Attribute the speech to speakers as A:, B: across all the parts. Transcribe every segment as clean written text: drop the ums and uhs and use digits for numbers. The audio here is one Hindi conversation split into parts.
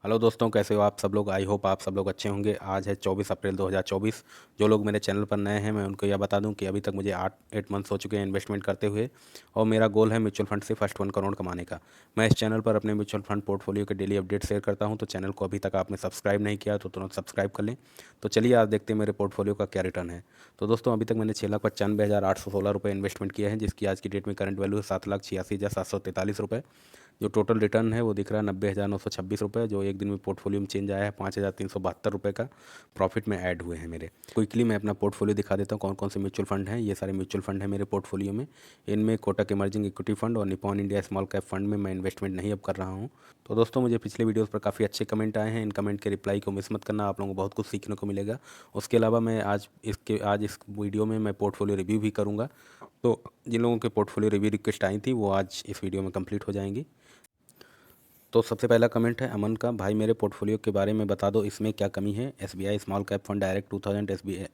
A: हेलो दोस्तों, कैसे हो आप सब लोग। आई होप आप सब लोग अच्छे होंगे। आज है 24 अप्रैल 2024। जो लोग मेरे चैनल पर नए हैं, मैं उनको यह बता दूं कि अभी तक मुझे 8 मंथ्स हो चुके हैं इन्वेस्टमेंट करते हुए, और मेरा गोल है म्यूचुअल फंड से फर्स्ट 1 करोड़ कमाने का। मैं इस चैनल पर अपने म्यूचुअल फंड पोर्टफोलियो के डेली अपडेट शेयर करता हूं, तो चैनल को अभी तक आपने सब्सक्राइब नहीं किया तो तुरंत सब्सक्राइब कर लें। तो चलिए आज देखते हैं मेरे पोर्टफोलियो का क्या रिटर्न है। तो दोस्तों, अभी तक मैंने 6,95,816 रुपये इन्वेस्टमेंट किया है, जिसकी आज की डेट में करंट वैल्यू है 7,86,743 रुपये। जो टोटल रिटर्न है वो दिख रहा है 90,926 रुपये, जो एक दिन में पोर्टफोलियो में चेंज आया है। 5,372 रुपये का प्रॉफिट में ऐड हुए हैं मेरे। क्विकली मैं अपना पोर्टफोलियो दिखा देता हूँ कौन कौन से म्यूचुअल फंड हैं। ये सारे म्यूचुअल फंड हैं मेरे पोर्टफोलियो में। इनमें कोटक इमर्जिंग इक्विटी फंड और Nippon India small cap fund में मैं इन्वेस्टमेंट नहीं अब कर रहा हूँ। तो दोस्तों, मुझे पिछले वीडियोज़ पर काफ़ी अच्छे कमेंट आए हैं। इन कमेंट के रिप्लाई को मिस मत करना, आप लोगों को बहुत कुछ सीखने को मिलेगा। उसके अलावा मैं आज इस वीडियो में मैं पोर्टफोलियो रिव्यू भी करूँगा। तो जिन लोगों के पोर्टफोलियो रिव्यू रिक्वेस्ट आई थी वो आज इस वीडियो में कंप्लीट हो जाएंगी। तो सबसे पहला कमेंट है अमन का। भाई, मेरे पोर्टफोलियो के बारे में बता दो, इसमें क्या कमी है। SBI small cap fund direct 2000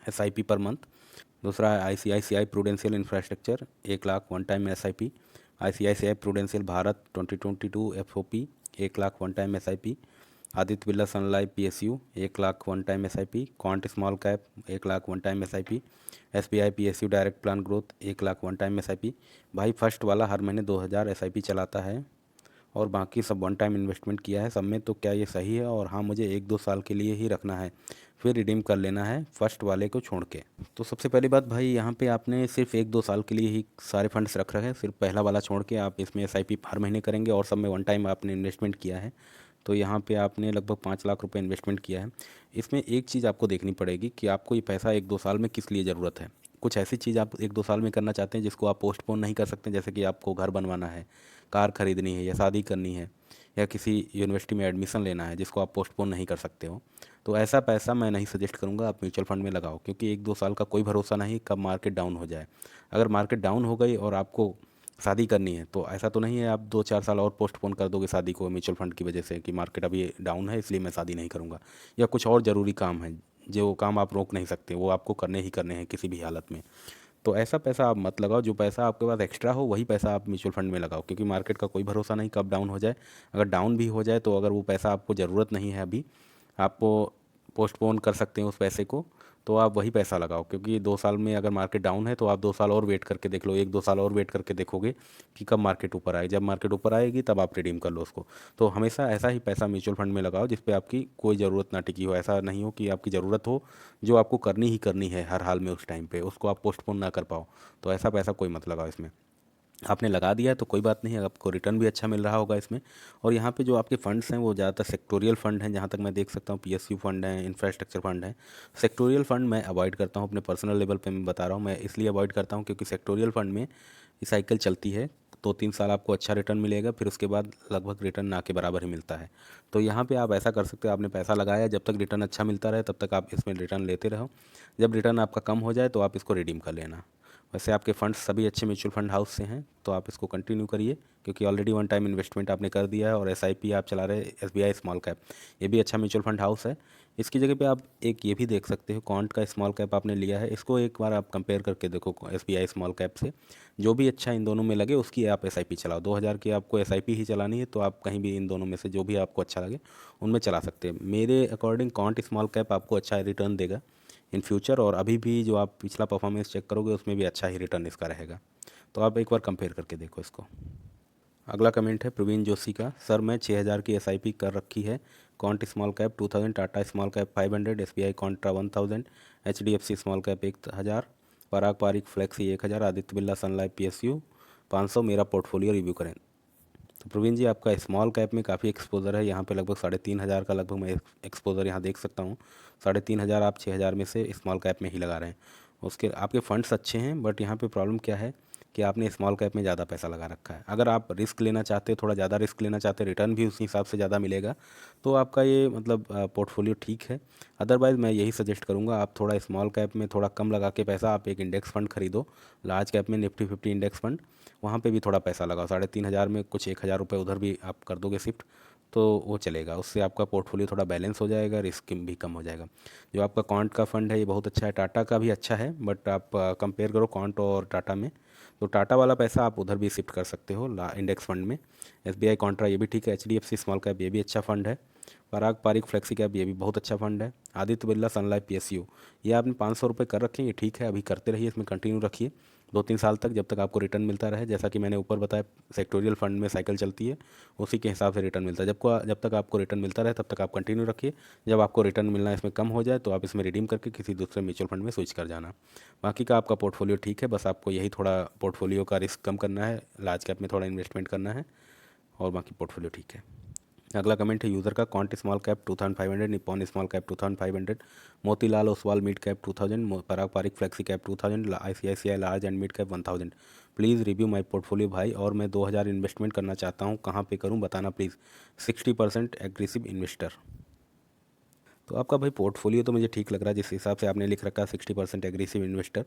A: SIP पर मंथ। दूसरा है ICICI Prudential infrastructure 1 lakh 1 time SIP। ICICI Prudential Bharat 2022 FOP 1 lakh 1 time SIP। Aditya Birla सन life PSU 1 lakh 1 time SIP। Quant small cap 1 lakh 1 time SIP। SBI PSU direct plan growth 1 lakh 1 time SIP। भाई, फर्स्ट वाला हर महीने 2000 SIP चलाता है और बाकी सब 1 टाइम इन्वेस्टमेंट किया है सब में। तो क्या ये सही है? और हाँ, मुझे 1-2 साल के लिए ही रखना है, फिर रिडीम कर लेना है फर्स्ट वाले को छोड़ के। तो सबसे पहली बात भाई, यहाँ पे आपने सिर्फ 1-2 साल के लिए ही सारे फंड्स रख रखे हैं। सिर्फ पहला वाला छोड़ के आप इसमें SIP हर महीने करेंगे और सब में 1 टाइम आपने इन्वेस्टमेंट किया है। तो यहाँ पे आपने लगभग 5 लाख रुपए इन्वेस्टमेंट किया है। इसमें एक चीज़ आपको देखनी पड़ेगी कि आपको ये पैसा 1-2 साल में किस लिए ज़रूरत है। कुछ ऐसी चीज़ आप 1-2 साल में करना चाहते हैं जिसको आप पोस्टपोन नहीं कर सकते, जैसे कि आपको घर बनवाना है, कार खरीदनी है, या शादी करनी है, या किसी यूनिवर्सिटी में एडमिशन लेना है जिसको आप पोस्टपोन नहीं कर सकते हो। तो ऐसा पैसा मैं नहीं सजेस्ट करूंगा आप म्यूचुअल फंड में लगाओ, क्योंकि 1-2 साल का कोई भरोसा नहीं कब मार्केट डाउन हो जाए। अगर मार्केट डाउन हो गई और आपको शादी करनी है तो ऐसा तो नहीं है आप 2-4 साल और पोस्टपोन कर दोगे शादी को म्यूचुअल फंड की वजह से कि मार्केट अभी डाउन है इसलिए मैं शादी नहीं करूंगा, या कुछ और ज़रूरी काम है। जो काम आप रोक नहीं सकते वो आपको करने ही करने हैं किसी भी हालत में। तो ऐसा पैसा आप मत लगाओ। जो पैसा आपके पास एक्स्ट्रा हो वही पैसा आप म्यूचुअल फंड में लगाओ, क्योंकि मार्केट का कोई भरोसा नहीं कब डाउन हो जाए। अगर डाउन भी हो जाए तो अगर वो पैसा आपको ज़रूरत नहीं है अभी, आपको पोस्टपोन कर सकते हैं उस पैसे को, तो आप वही पैसा लगाओ। क्योंकि 2 साल में अगर मार्केट डाउन है तो आप 2 साल और वेट करके देख लो, 1-2 साल और वेट करके देखोगे कि कब मार्केट ऊपर आए। जब मार्केट ऊपर आएगी तब आप रिडीम कर लो उसको। तो हमेशा ऐसा ही पैसा म्यूचुअल फंड में लगाओ जिस पे आपकी कोई ज़रूरत ना टिकी हो। ऐसा नहीं हो कि आपकी ज़रूरत हो जो आपको करनी ही करनी है हर हाल में, उस टाइम पे उसको आप पोस्टपोन ना कर पाओ। तो ऐसा पैसा कोई मत लगाओ इसमें। आपने लगा दिया है तो कोई बात नहीं, आपको रिटर्न भी अच्छा मिल रहा होगा इसमें। और यहाँ पे जो आपके फंड्स हैं वो ज़्यादातर सेक्टोरियल फंड हैं, जहाँ तक मैं देख सकता हूँ। PSU फंड हैं, इंफ्रास्ट्रक्चर फंड हैं। सेक्टोरियल फंड मैं अवॉइड करता हूँ, अपने पर्सनल लेवल पे मैं बता रहा हूँ। मैं इसलिए अवॉइड करता हूँ क्योंकि सेक्टोरियल फंड में ये साइकिल चलती है। 2-3 साल आपको अच्छा रिटर्न मिलेगा, फिर उसके बाद लगभग रिटर्न ना के बराबर ही मिलता है। तो यहाँ पे आप ऐसा कर सकते हो, आपने पैसा लगाया, जब तक रिटर्न अच्छा मिलता रहे तब तक आप इसमें रिटर्न लेते रहो। जब रिटर्न आपका कम हो जाए तो आप इसको रिडीम कर लेना। वैसे आपके फंड्स सभी अच्छे म्यूचुअल फंड हाउस से हैं, तो आप इसको कंटिन्यू करिए, क्योंकि ऑलरेडी 1 टाइम इन्वेस्टमेंट आपने कर दिया है। और SIP आप चला रहे SBI स्मॉल कैप, ये भी अच्छा म्यूचुअल फंड हाउस है। इसकी जगह पे आप एक ये भी देख सकते हो, क्वांट का स्मॉल कैप आपने लिया है, इसको एक बार आप कंपेयर करके देखो SBI स्मॉल कैप से। जो भी अच्छा इन दोनों में लगे उसकी आप SIP चलाओ। 2000 की आपको SIP ही चलानी है तो आप कहीं भी इन दोनों में से जो भी आपको अच्छा लगे उनमें चला सकते हैं। मेरे अकॉर्डिंग क्वांट स्मॉल कैप आपको अच्छा रिटर्न देगा इन फ्यूचर, और अभी भी जो आप पिछला परफॉर्मेंस चेक करोगे उसमें भी अच्छा ही रिटर्न इसका रहेगा। तो आप एक बार कंपेयर करके देखो इसको। अगला कमेंट है प्रवीण जोशी का। सर, मैं 6,000 की SIP कर रखी है। Quant small cap 2000, Tata small cap 500, SBI contra 1000, HDFC small cap 1000, Parag Parikh flexi 1000, Aditya Birla सन लाइफ PSU 500। मेरा पोर्टफोलियो रिव्यू करें। तो प्रवीण जी, आपका स्मॉल कैप में काफ़ी एक्सपोजर है। यहाँ पे लगभग 3,500 का लगभग मैं एक्सपोजर यहाँ देख सकता हूँ। 3,500 आप 6,000 में से स्मॉल कैप में ही लगा रहे हैं। उसके आपके फंड्स अच्छे हैं, बट यहाँ पे प्रॉब्लम क्या है कि आपने स्मॉल कैप में ज़्यादा पैसा लगा रखा है। अगर आप रिस्क लेना चाहते हो, थोड़ा ज़्यादा रिस्क लेना चाहते हैं, रिटर्न भी उस हिसाब से ज़्यादा मिलेगा, तो आपका ये मतलब पोर्टफोलियो ठीक है। अदरवाइज़ मैं यही सजेस्ट करूँगा, आप थोड़ा स्मॉल कैप में थोड़ा कम लगा के पैसा आप एक इंडेक्स फंड खरीदो। लार्ज कैप में निफ्टी 50 इंडेक्स फंड, वहाँ पे भी थोड़ा पैसा लगाओ। 3,500 में कुछ 1,000 रुपये उधर भी आप कर दोगे शिफ्ट, तो वो चलेगा, उससे आपका पोर्टफोलियो थोड़ा बैलेंस हो जाएगा, रिस्क भी कम हो जाएगा। जो आपका क्वांट का फंड है ये बहुत अच्छा है, टाटा का भी अच्छा है, बट आप कंपेयर करो क्वांट और टाटा में, तो टाटा वाला पैसा आप उधर भी शिफ्ट कर सकते हो इंडेक्स फंड में। एसबीआई कॉन्ट्रा ये भी ठीक है, एचडीएफसी स्मॉल कैप ये भी अच्छा फंड है, पराग पारिक फ्लेक्सी कैप ये भी बहुत अच्छा फंड है, आदित्य बिरला सन लाइफ पीएसयू ये आपने 500 रुपये कर रखे हैं, ये ठीक है, अभी करते रहिए, इसमें कंटिन्यू रखिए 2-3 साल तक, जब तक आपको रिटर्न मिलता रहे। जैसा कि मैंने ऊपर बताया, सेक्टोरियल फंड में साइकिल चलती है, उसी के हिसाब से रिटर्न मिलता है। जब तक आपको रिटर्न मिलता रहे तब तक आप कंटिन्यू रखिए। जब आपको रिटर्न मिलना इसमें कम हो जाए तो आप इसमें रिडीम करके किसी दूसरे म्यूचुअल फंड में स्विच कर जाना। बाकी का आपका पोर्टफोलियो ठीक है, बस आपको यही थोड़ा पोर्टफोलियो का रिस्क कम करना है, लार्ज कैप में थोड़ा इन्वेस्टमेंट करना है, और बाकी पोर्टफोलियो ठीक है। अगला कमेंट है यूज़र का, Quant small cap 2500, Nippon small cap 2500, Motilal Oswal mid cap 2000, Parag Parikh flexi cap 2000, ICICI large and mid cap 1000। Please review my portfolio भाई, और मैं 2000 इन्वेस्टमेंट करना चाहता हूँ, कहाँ पे करूँ बताना प्लीज़। 60% aggressive investor. तो आपका भाई पोर्टफोलियो तो मुझे ठीक लग रहा है, जिस हिसाब से आपने लिख रखा है 60% एग्रेसिव इन्वेस्टर।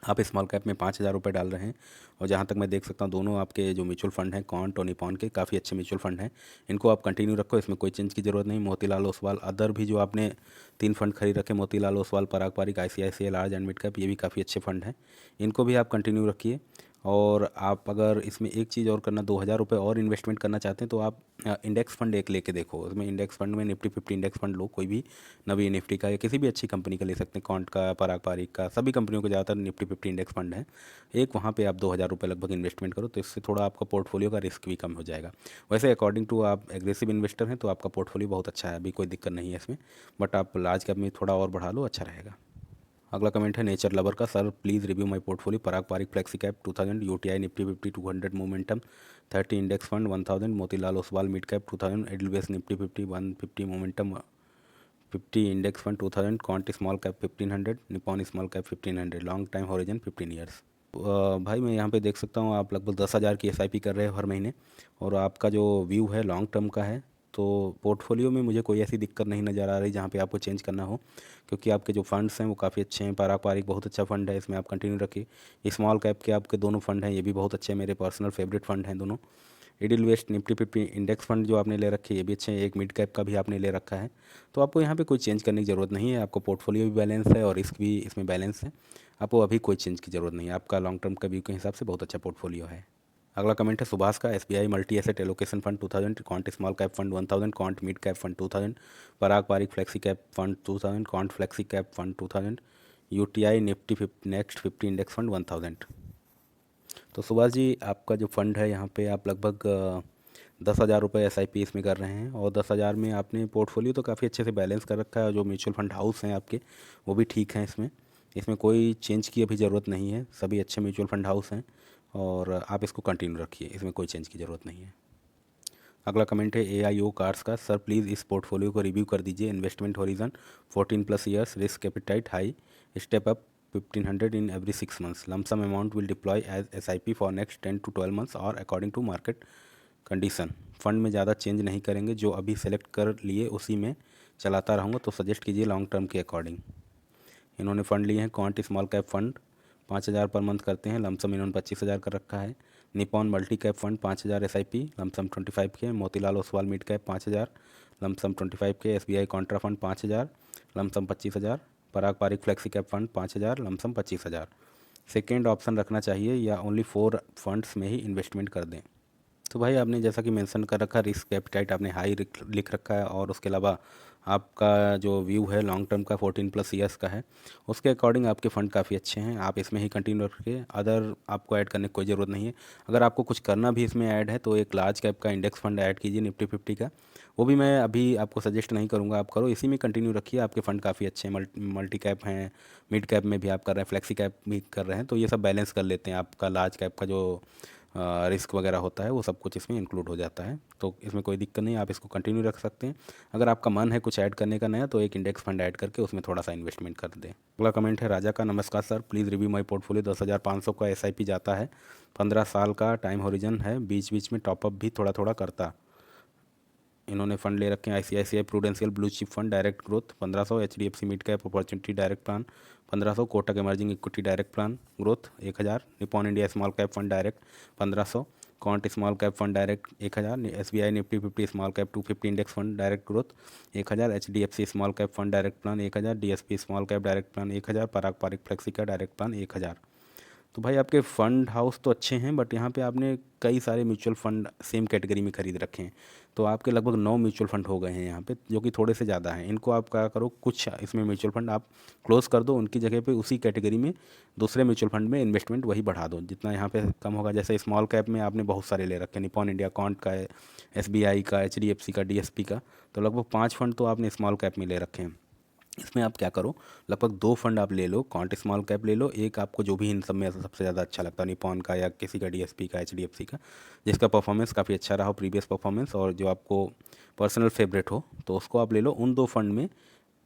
A: आप स्मॉल कैप में 5,000 रुपये डाल रहे हैं, और जहाँ तक मैं देख सकता हूँ दोनों आपके जो म्यूचुअल फंड हैं क्वांट और निपॉन के काफ़ी अच्छे म्यूचुअल फंड हैं, इनको आप कंटिन्यू रखो, इसमें कोई चेंज की ज़रूरत नहीं। मोतीलाल ओसवाल अदर भी जो आपने 3 फंड खरीद रखे, Motilal Oswal, Parag Parikh, ICICI large and mid cap, ये भी काफ़ी अच्छे फंड हैं, इनको भी आप कंटिन्यू रखिए। और आप अगर इसमें एक चीज़ और करना, 2,000 रुपये और इन्वेस्टमेंट करना चाहते हैं तो आप इंडेक्स फंड एक लेके देखो। उसमें इंडेक्स फंड में निफ्टी 50 इंडेक्स फंड लो, कोई भी नवी निफ्टी का या किसी भी अच्छी कंपनी का ले सकते हैं, कॉन्ट का, पराग पारिक का, सभी कंपनियों के ज़्यादातर निफ्टी 50 इंडेक्स फंड है। एक वहाँ पे आप 2,000 रुपये लगभग इन्वेस्टमेंट करो, तो इससे थोड़ा आपका पोर्टफोलियो का रिस्क भी कम हो जाएगा। वैसे अकॉर्डिंग टू आप एग्रेसिव इन्वेस्टर हैं तो आपका पोर्टफोलियो बहुत अच्छा है, अभी कोई दिक्कत नहीं है इसमें, बट आप लार्ज कैप में थोड़ा और बढ़ा लो, अच्छा रहेगा। अगला कमेंट है नेचर लवर का, sir please review my portfolio, Parag Parikh flexi cap 2000, UTI Nifty 50 200 momentum 30 index fund 1000, Motilal Oswal mid cap 2000, Edelweiss Nifty 50 150 momentum 50 index fund 2000, Quant small cap 1500, Nippon small cap 1500, long time horizon 15 years. भाई मैं यहाँ पे देख सकता हूँ आप लगभग 10,000 की एसआईपी कर रहे हो हर महीने, और आपका जो व्यू है लॉन्ग टर्म का है, तो पोर्टफोलियो में मुझे कोई ऐसी दिक्कत नहीं नज़र आ रही जहाँ पे आपको चेंज करना हो, क्योंकि आपके जो फंड्स हैं वो काफ़ी अच्छे हैं। पराग पारिक बहुत अच्छा फंड है, इसमें आप कंटिन्यू रखिए। स्मॉल कैप के आपके दोनों फंड हैं, ये भी बहुत अच्छे हैं, मेरे पर्सनल फेवरेट फंड हैं दोनों। Edelweiss Nifty 50 index fund जो आपने ले रखे हैं ये भी अच्छे हैं, एक मिड कैप का भी आपने ले रखा है, तो आपको यहाँ पे कोई चेंज करने की ज़रूरत नहीं है। आपको पोर्टफोलियो भी बैलेंस है और रिस्क भी इसमें बैलेंस है, आपको अभी कोई चेंज की ज़रूरत नहीं है, आपका लॉन्ग टर्म का व्यू के हिसाब से बहुत अच्छा पोर्टफोलियो है। अगला कमेंट है सुभाष का, SBI multi asset allocation fund 2000, Quant small cap fund 1000, Quant mid cap fund 2000, Parag Parikh flexi cap fund 2000, Quant flexi cap fund 2000, UTI Nifty next 50 index fund 1000। तो सुभाष जी आपका जो फंड है यहाँ पे आप लगभग 10,000 रुपये एसआईपी इसमें कर रहे हैं, और 10,000 में आपने पोर्टफोलियो तो काफ़ी अच्छे से बैलेंस कर रखा है, और जो म्यूचुअल फंड हाउस हैं आपके वो भी ठीक हैं, इसमें इसमें कोई चेंज की अभी ज़रूरत नहीं है, सभी अच्छे म्यूचुअल फंड हाउस हैं, और आप इसको कंटिन्यू रखिए, इसमें कोई चेंज की ज़रूरत नहीं है। अगला कमेंट है AIO कार्स का, सर प्लीज़ इस पोर्टफोलियो को रिव्यू कर दीजिए, investment horizon 14+ years, risk appetite high, step up 1500 in every 6 months, lump sum amount will deploy as SIP for next 10 to 12 months और according to market condition. Fund में ज़्यादा चेंज नहीं करेंगे, जो अभी सेलेक्ट कर लिए उसी में चलाता रहूँगा, तो सजेस्ट कीजिए लॉन्ग टर्म के अकॉर्डिंग। इन्होंने फ़ंड लिए हैं, quant small cap fund 5,000 per month करते हैं, लमसम इन्होंने 25,000 कर रखा है। Nippon multi cap fund 5,000 SIP, lump sum 25 के। Motilal Oswal mid cap 5,000, lump sum 25 के। SBI contra fund 5,000, lump sum 25,000। Parag Parikh flexi cap fund 5,000, lump sum 25,000। Second option रखना चाहिए या ओनली 4 फंड्स में ही इन्वेस्टमेंट कर दें। तो भाई आपने जैसा कि मेंशन कर रखा, रिस्क एपिटाइट आपने हाई लिख रखा है, और उसके अलावा आपका जो व्यू है लॉन्ग टर्म का 14+ ईयर्स का है, उसके अकॉर्डिंग आपके फ़ंड काफ़ी अच्छे हैं, आप इसमें ही कंटिन्यू रखिए, अदर आपको ऐड करने की कोई ज़रूरत नहीं है। अगर आपको कुछ करना भी इसमें ऐड है तो एक लार्ज कैप का इंडेक्स फंड ऐड कीजिए निफ्टी 50 का, वो भी मैं अभी आपको सजेस्ट नहीं करूँगा, आप करो इसी में कंटिन्यू रखिए, आपके फ़ंड काफ़ी अच्छे हैं, मल्टी कैप हैं, मिड कैप में भी आप कर रहे हैं, फ्लेक्सी कैप भी कर रहे हैं, तो ये सब बैलेंस कर लेते हैं, आपका लार्ज कैप का जो रिस्क वगैरह होता है वो सब कुछ इसमें इंक्लूड हो जाता है, तो इसमें कोई दिक्कत नहीं, आप इसको कंटिन्यू रख सकते हैं। अगर आपका मन है कुछ ऐड करने का नया, तो एक इंडेक्स फंड ऐड करके उसमें थोड़ा सा इन्वेस्टमेंट कर दें। अगला कमेंट है राजा का, नमस्कार sir, please review my portfolio, 10,500 का SIP जाता है, 15 साल का टाइम हॉरिजन है, बीच बीच में टॉपअप भी थोड़ा थोड़ा करता। इन्होंने फंड ले रखे हैं ICICI Prudential blue chip fund direct growth 1500, HDFC mid cap opportunity direct plan 1500, Kotak emerging equity direct plan growth 1,000, Nippon India small cap fund direct 1500, Quant small cap fund direct 1000, SBI Nifty 50 small cap 250 index fund direct growth 1000, HDFC small cap fund direct plan 1000, DSP small cap direct plan 1000, Parag Parikh flexi का डायरेक्ट प्लान 1000। तो भाई आपके फ़ंड हाउस तो अच्छे हैं, बट यहाँ पे आपने कई सारे म्यूचुअल फ़ंड सेम कैटेगरी में खरीद रखे हैं। तो आपके लगभग 9 म्यूचुअल फ़ंड हो गए हैं यहाँ पे, जो कि थोड़े से ज़्यादा हैं। इनको आप क्या करो, कुछ इसमें म्यूचुअल फ़ंड आप क्लोज़ कर दो, उनकी जगह पे उसी कैटेगरी में दूसरे म्यूचुअल फ़ंड में इन्वेस्टमेंट वही बढ़ा दो जितना यहाँ पे कम होगा। जैसे स्मॉल कैप में आपने बहुत सारे ले रखे हैं, निपॉन इंडिया, कॉन्ट का है, SBI का, HDFC का, DSP का। तो लगभग 5 फंड तो आपने स्मॉल कैप में ले रखे हैं। इसमें आप क्या करो, लगभग 2 फंड आप ले लो, कॉन्ट स्मॉल कैप ले लो, एक आपको जो भी इन सब में सबसे ज़्यादा अच्छा लगता है, निपॉन का या किसी का, DSP का, HDFC का, जिसका परफॉर्मेंस काफ़ी अच्छा रहा हो, प्रीवियस परफॉर्मेंस, और जो आपको पर्सनल फेवरेट हो, तो उसको आप ले लो। उन 2 फंड में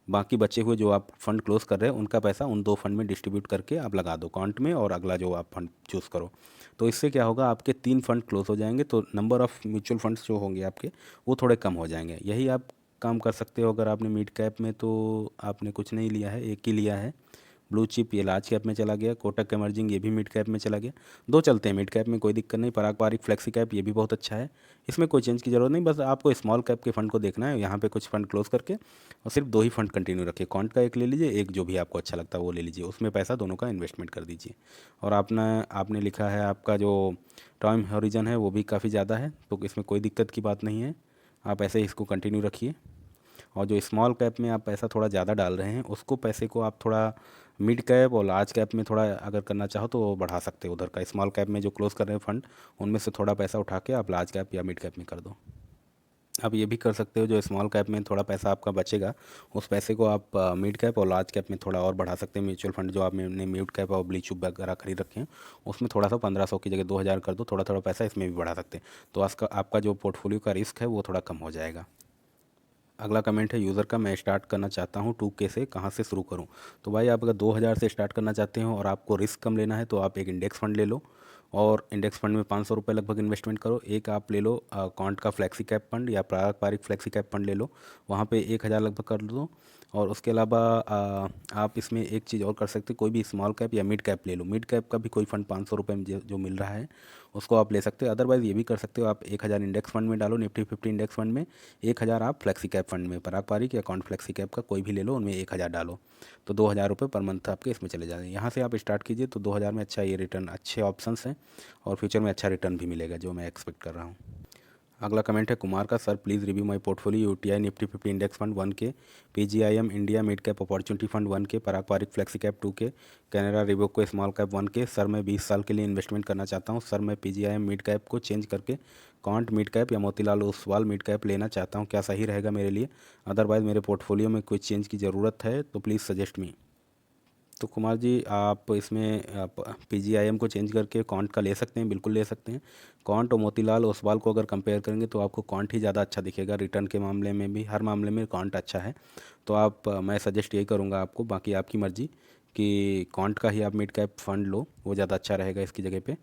A: बाकी बचे हुए जो आप फंड क्लोज कर रहे हैं उनका पैसा उन 2 फंड में डिस्ट्रीब्यूट करके आप लगा दो कॉन्ट में, और अगला जो आप फंड चूज़ करो। तो इससे क्या होगा, आपके 3 फंड क्लोज हो जाएंगे, तो नंबर ऑफ़ म्यूचुअल फंड्स जो होंगे आपके वो थोड़े कम हो जाएंगे। यही आप काम कर सकते हो अगर आपने मिड कैप में, तो आपने कुछ नहीं लिया है, एक ही लिया है ब्लू चिप, ये लार्ज कैप में चला गया। कोटक एमर्जिंग, ये भी मिड कैप में चला गया। 2 चलते हैं मिड कैप में, कोई दिक्कत नहीं। पराग पारिक फ्लेक्सी कैप, ये भी बहुत अच्छा है, इसमें कोई चेंज की ज़रूरत नहीं। बस आपको स्मॉल कैप के फंड को देखना है, यहाँ पे कुछ फंड क्लोज करके और सिर्फ 2 ही फंड कंटिन्यू रखिए। कॉन्ट का एक ले लीजिए, एक जो भी आपको अच्छा लगता है वो ले लीजिए, उसमें पैसा दोनों का इन्वेस्टमेंट कर दीजिए। और आपने लिखा है आपका जो टाइम हॉरिजन है वो भी काफ़ी ज़्यादा है, तो इसमें कोई दिक्कत की बात नहीं है। आप ऐसे ही इसको कंटिन्यू रखिए। और जो स्मॉल कैप में आप पैसा थोड़ा ज़्यादा डाल रहे हैं, उसको पैसे को आप थोड़ा मिड कैप और लार्ज कैप में थोड़ा अगर करना चाहो तो बढ़ा सकते हो उधर का। स्मॉल कैप में जो क्लोज कर रहे हैं फंड, उनमें से थोड़ा पैसा उठा के आप लार्ज कैप या मिड कैप में कर दो। आप ये भी कर सकते हो, जो स्मॉल कैप में थोड़ा पैसा आपका बचेगा, उस पैसे को आप मिड कैप और लार्ज कैप में थोड़ा और बढ़ा सकते हैं। म्यूचुअल फंड जो आपने मिड कैप और ब्लू चिप वगैरह खरीद रखे हैं, उसमें थोड़ा सा 1500 की जगह 2000 कर दो, थोड़ा थोड़ा पैसा इसमें भी बढ़ा सकते हैं। तो आपका जो पोर्टफोलियो का रिस्क है वो थोड़ा कम हो जाएगा। अगला कमेंट है यूज़र का, मैं स्टार्ट करना चाहता हूँ 2K से, कहाँ से शुरू करूँ? तो भाई आप अगर 2000 से स्टार्ट करना चाहते हो और आपको रिस्क कम लेना है, तो आप एक इंडेक्स फंड ले लो, और इंडेक्स फंड में 500 रुपये लगभग इन्वेस्टमेंट करो। एक आप ले लो कॉन्ट का फ्लेक्सी कैप फंड या पारंपरिक फ्लेक्सी कैप फंड ले लो, वहाँ पे 1000 लगभग कर दो। और उसके अलावा आप इसमें एक चीज़ और कर सकते हो, कोई भी स्मॉल कैप या मिड कैप ले लो। मिड कैप का भी कोई फंड 500 रुपये में जो मिल रहा है उसको आप ले सकते हो। अदरवाइज़ ये भी कर सकते हो, आप 1000 इंडेक्स फंड में डालो, निफ्टी 50 इंडेक्स फंड में, 1000 आप फ्लेक्सी कैप फंड में, पराग पारिक या कॉन्ट फ्लेक्सी कैप का कोई भी ले लो, उनमें 1000 डालो, तो 2000 रुपये पर मंथ आपके इसमें चले जाते हैं। यहाँ से आप स्टार्ट कीजिए, तो 2000 में अच्छा ये रिटर्न, अच्छे ऑप्शंस हैं, और फ्यूचर में अच्छा रिटर्न भी मिलेगा जो मैं एक्सपेक्ट कर रहा हूँ। अगला कमेंट है कुमार का, sir please review my portfolio, UTI Nifty 50 index fund 1K, PGIM India mid cap opportunity fund 1K, Parag Parikh flexi cap 2K, Canara Robeco small cap 1K। Sir मैं 20 साल के लिए इन्वेस्टमेंट करना चाहता हूँ। सर मैं PGIM मिड कैप को चेंज करके कॉन्ट मिड कैप या मोतीलाल ओसवाल मिड कैप लेना चाहता हूँ, क्या सही रहेगा मेरे लिए? अदरवाइज़ मेरे पोर्टफोलियो में कोई चेंज की ज़रूरत है तो प्लीज़ सजेस्ट मी। तो कुमार जी, आप इसमें आप PGIM को चेंज करके कॉन्ट का ले सकते हैं, बिल्कुल ले सकते हैं। कॉन्ट और मोतीलाल ओसवाल को अगर कंपेयर करेंगे तो आपको कॉन्ट ही ज़्यादा अच्छा दिखेगा, रिटर्न के मामले में भी, हर मामले में कॉन्ट अच्छा है। तो मैं सजेस्ट यही करूँगा आपको, बाकी आपकी मर्ज़ी, कि कॉन्ट का ही आप मिड कैप फंड लो, वो ज़्यादा अच्छा रहेगा इसकी जगह पे।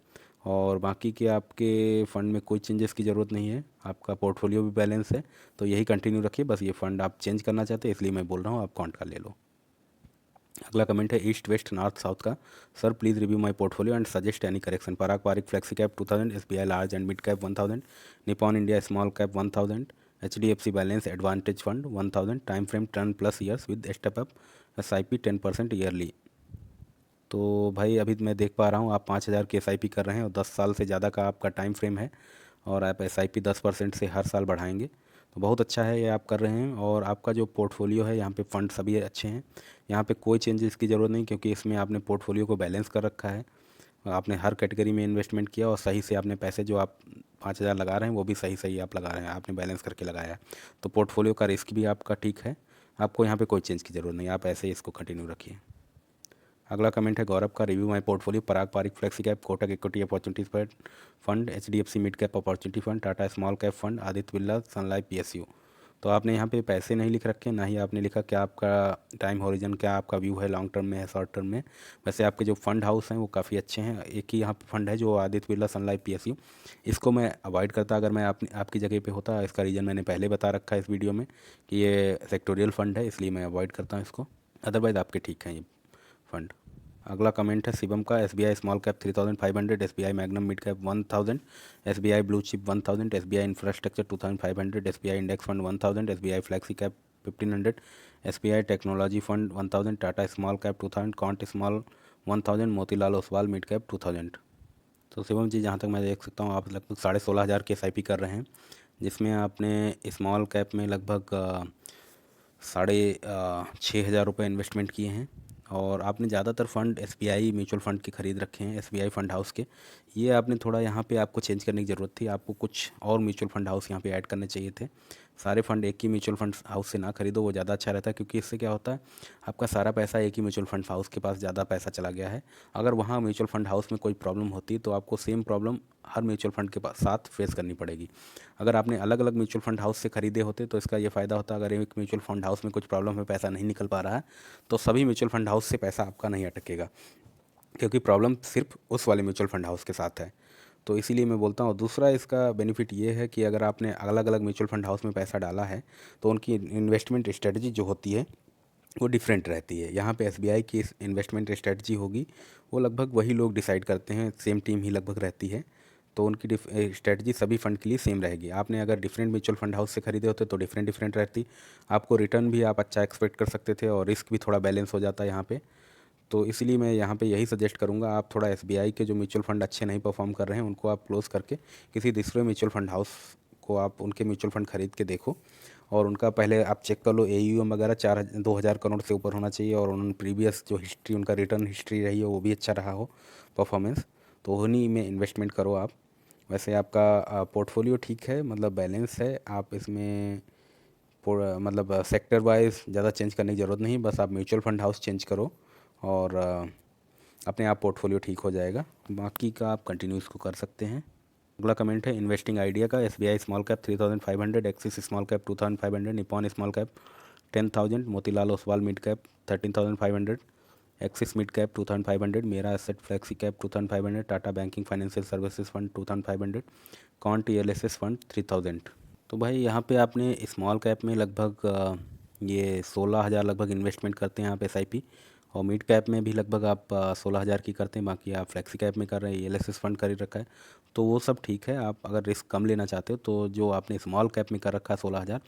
A: और बाकी के आपके फ़ंड में कोई चेंजेस की ज़रूरत नहीं है, आपका पोर्टफोलियो भी बैलेंस है, तो यही कंटिन्यू रखिए। बस ये फ़ंड आप चेंज करना चाहते हैं, इसलिए मैं बोल रहा हूँ आप कॉन्ट का ले लो। अगला कमेंट है ईस्ट वेस्ट नॉर्थ साउथ का, sir please review my portfolio and suggest any correction. Parag Parikh flexi cap 2000, SBI large and mid cap 1000, Nippon India small cap 1000, HDFC balance advantage fund 1000, time frame 10+ years with step up, SIP 10% yearly. तो भाई अभी मैं देख पा रहा हूँ आप 5000 की SIP कर रहे हैं और 10 साल से ज़्यादा का आपका टाइम फ्रेम है, और आप SIP 10% से हर साल बढ़ाएंगे, तो बहुत अच्छा है ये आप कर रहे हैं। और आपका जो पोर्टफोलियो है, यहाँ पे फंड सभी अच्छे हैं, यहाँ पे कोई चेंजेस की ज़रूरत नहीं, क्योंकि इसमें आपने पोर्टफोलियो को बैलेंस कर रखा है, आपने हर कैटेगरी में इन्वेस्टमेंट किया, और सही से आपने पैसे जो आप 5000 लगा रहे हैं वो भी सही सही आप लगा रहे हैं, आपने बैलेंस करके लगाया है। तो पोर्टफोलियो का रिस्क भी आपका ठीक है, आपको यहाँ पे कोई चेंज की ज़रूरत नहीं, आप ऐसे ही इसको कंटिन्यू रखिए। अगला कमेंट है गौरव का, review my portfolio, Parag Parikh flexi cap, Kotak equity opportunities fund, HDFC mid cap opportunity fund, Tata small cap fund, Aditya Birla sun life PSU। तो आपने यहाँ पे पैसे नहीं लिख रखे, ना ही आपने लिखा क्या आपका टाइम हॉरिजन, क्या आपका व्यू है, लॉन्ग टर्म में है, शॉर्ट टर्म में। वैसे आपके जो फंड हाउस हैं वो काफ़ी अच्छे हैं। एक ही यहाँ पे फंड है जो आदित्य बिरला सन लाइफ PSU, इसको मैं अवॉइड करता अगर मैं आपकी जगह पे होता। इसका रीज़न मैंने पहले बता रखा है इस वीडियो में कि ये सेक्टोरियल फंड है, इसलिए मैं अवॉइड करता हूँ इसको। अदरवाइज़ आपके ठीक हैं ये फंड। अगला कमेंट है शिवम का, SBI small cap 3500, SBI magnum mid cap 1000, SBI blue chip 1000, SBI infrastructure 2500, SBI index fund 1000, SBI flexi cap 1500, SBI technology fund 1000, Tata small cap 2000, can't small 1000, Motilal Oswal mid cap 2000। तो शिवम जी, जहाँ तक मैं देख सकता हूँ आप लगभग 16,500 की SIP कर रहे हैं, जिसमें आपने स्मॉल कैप में लगभग 6,500 रुपये इन्वेस्टमेंट किए हैं, और आपने ज़्यादातर फ़ंड SBI म्यूचुअल फ़ंड के ख़रीद रखे हैं, SBI फ़ंड हाउस के। ये आपने थोड़ा यहाँ पे आपको चेंज करने की ज़रूरत थी, आपको कुछ और म्यूचुअल फ़ंड हाउस यहाँ पे ऐड करने चाहिए थे। सारे फंड एक ही म्यूचुअल फंड हाउस से ना खरीदो, वो ज़्यादा अच्छा रहता है, क्योंकि इससे क्या होता है, आपका सारा पैसा एक ही म्यूचुअल फंड हाउस के पास ज़्यादा पैसा चला गया है। अगर वहाँ म्यूचुअल फंड हाउस में कोई प्रॉब्लम होती है तो आपको सेम प्रॉब्लम हर म्यूचुअल फंड के पास साथ फेस करनी पड़ेगी। अगर आपने अलग अलग म्यूचुअल फंड हाउस से खरीदे होते तो इसका ये फ़ायदा होता, अगर एक म्यूचुअल फंड हाउस में कुछ प्रॉब्लम है, पैसा नहीं निकल पा रहा है, तो सभी म्यूचुअल फंड हाउस से पैसा आपका नहीं अटकेगा, क्योंकि प्रॉब्लम सिर्फ उस वाले म्यूचुअल फंड हाउस के साथ है। तो इसीलिए मैं बोलता हूँ। दूसरा इसका बेनिफिट ये है कि अगर आपने अलग अलग म्यूचुअल फंड हाउस में पैसा डाला है तो उनकी इन्वेस्टमेंट स्ट्रेटजी जो होती है वो डिफरेंट रहती है। यहाँ पे SBI की इन्वेस्टमेंट स्ट्रेटजी होगी, वो लगभग वही लोग डिसाइड करते हैं, सेम टीम ही लगभग रहती है, तो उनकी स्ट्रेटजी सभी फंड के लिए सेम रहेगी। आपने अगर डिफरेंट म्यूचुअल फंड हाउस से खरीदे होते तो डिफरेंट डिफरेंट रहती, आपको रिटर्न भी आप अच्छा एक्सपेक्ट कर सकते थे और रिस्क भी थोड़ा बैलेंस हो जाता है यहाँ पे। तो इसलिए मैं यहाँ पे यही सजेस्ट करूँगा, आप थोड़ा SBI के जो म्यूचुअल फंड अच्छे नहीं परफॉर्म कर रहे हैं उनको आप क्लोज़ करके किसी दूसरे म्यूचुअल फंड हाउस को आप उनके म्यूचुअल फंड खरीद के देखो, और उनका पहले आप चेक कर लो AUM वगैरह 2,000 करोड़ से ऊपर होना चाहिए, और उन्होंने प्रीवियस जो हिस्ट्री उनका रिटर्न हिस्ट्री रही है वो भी अच्छा रहा हो परफॉर्मेंस, तो उन्हीं में इन्वेस्टमेंट करो आप। वैसे आपका पोर्टफोलियो ठीक है, मतलब बैलेंस है, आप इसमें मतलब सेक्टर वाइज ज़्यादा चेंज करने की ज़रूरत नहीं, बस आप म्यूचुअल फंड हाउस चेंज करो और अपने आप पोर्टफोलियो ठीक हो जाएगा। बाकी का आप कंटिन्यू इसको कर सकते हैं। अगला कमेंट है इन्वेस्टिंग आइडिया का, SBI small cap 3,500, axis small cap 2,500, Nippon small cap 10,000, Motilal Oswal mid cap 13,500, axis mid cap 2,500, मेरा asset flexi cap 2,500, Tata banking financial services fund 2,500, can't ELSS fund 3,000। तो भाई यहाँ पे आपने स्मॉल कैप में लगभग ये 16,000 लगभग इन्वेस्टमेंट करते हैं आप SIP, और मिड कैप में भी लगभग आप 16,000 की करते हैं, बाकी आप फ्लेक्सी कैप में कर रहे हैं, ELSS फंड कर ही रखा है, तो वो सब ठीक है। आप अगर रिस्क कम लेना चाहते हो तो जो आपने स्मॉल कैप में कर रखा है 16,000,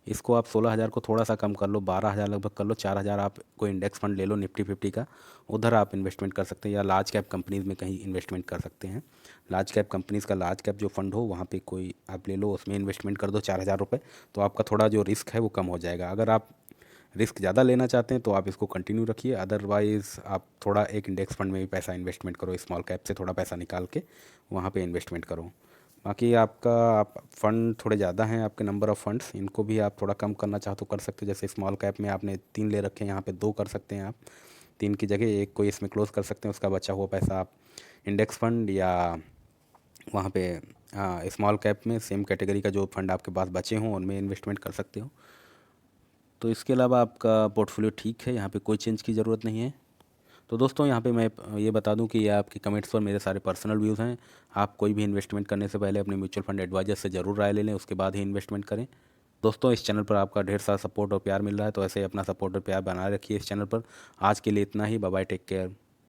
A: इसको आप 16,000 को थोड़ा सा कम कर लो, 12,000 लगभग कर लो, 4,000 आप कोई इंडेक्स फंड ले लो निफ्टी 50 का, उधर आप इन्वेस्टमेंट कर सकते हैं, या लार्ज कैप कंपनीज़ में कहीं इन्वेस्टमेंट कर सकते हैं। लार्ज कैप कंपनीज़ का लार्ज कैप जो फंड हो वहाँ पे कोई आप ले लो, उसमें इन्वेस्टमेंट कर दो 4,000 रुपये, तो आपका थोड़ा जो रिस्क है वो कम हो जाएगा। अगर आप रिस्क ज़्यादा लेना चाहते हैं तो आप इसको कंटिन्यू रखिए, अदरवाइज़ आप थोड़ा एक इंडेक्स फंड में भी पैसा इन्वेस्टमेंट करो, स्मॉल कैप से थोड़ा पैसा निकाल के वहाँ पे इन्वेस्टमेंट करो। बाकी आपका आप फंड थोड़े ज़्यादा हैं, आपके नंबर ऑफ़ फंड्स, इनको भी आप थोड़ा कम करना चाहो तो कर सकते हो। जैसे स्मॉल कैप में आपने 3 ले रखे हैं, यहाँ पे 2 कर सकते हैं आप, 3 की जगह 1 कोई इसमें क्लोज़ कर सकते हैं, उसका बचा हुआ पैसा आप इंडेक्स फंड या वहाँ पे स्मॉल कैप में सेम कैटेगरी का जो फंड आपके पास बचे हों उनमें इन्वेस्टमेंट कर सकते हो। तो इसके अलावा आपका पोर्टफोलियो ठीक है, यहाँ पे कोई चेंज की ज़रूरत नहीं है। तो दोस्तों यहाँ पे मैं ये बता दूं कि ये आपके कमेंट्स पर मेरे सारे पर्सनल व्यूज़ हैं। आप कोई भी इन्वेस्टमेंट करने से पहले अपने म्यूचुअल फंड एडवाइजर से ज़रूर राय ले लें, उसके बाद ही इन्वेस्टमेंट करें। दोस्तों इस चैनल पर आपका ढेर सारा सपोर्ट और प्यार मिल रहा है, तो ऐसे ही अपना सपोर्ट और प्यार बनाए रखिए इस चैनल पर। आज के लिए इतना ही, बाय बाय, टेक केयर।